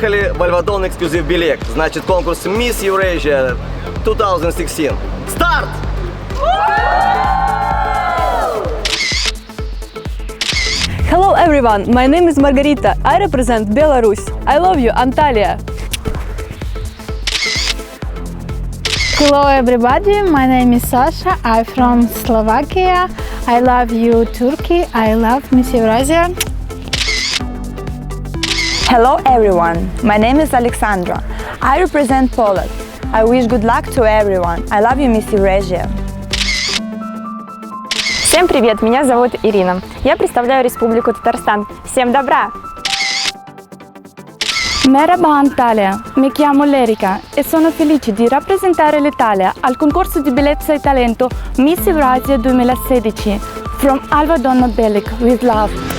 Поехали в Альвадон эксклюзив билет. Значит, конкурс Miss Eurasia-2016. Старт! Hello everyone, my name is Margarita. I represent Belarus. I love you, Antalya. Hello everybody, my name is Sasha. I'm from Slovakia. I love you, Turkey. I love Miss Eurasia. Hello everyone, my name is Alexandra. I represent Poland. I wish good luck to everyone. I love you, Miss Eurasia. Всем привет, меня зовут Ирина. Я представляю Республику Татарстан. Всем добра! Merhaba Antalya, mi chiamo Lerica e sono felice di rappresentare l'Italia al concorso di bellezza e talento Miss Eurasia 2016 from Alvadonna Belic with love.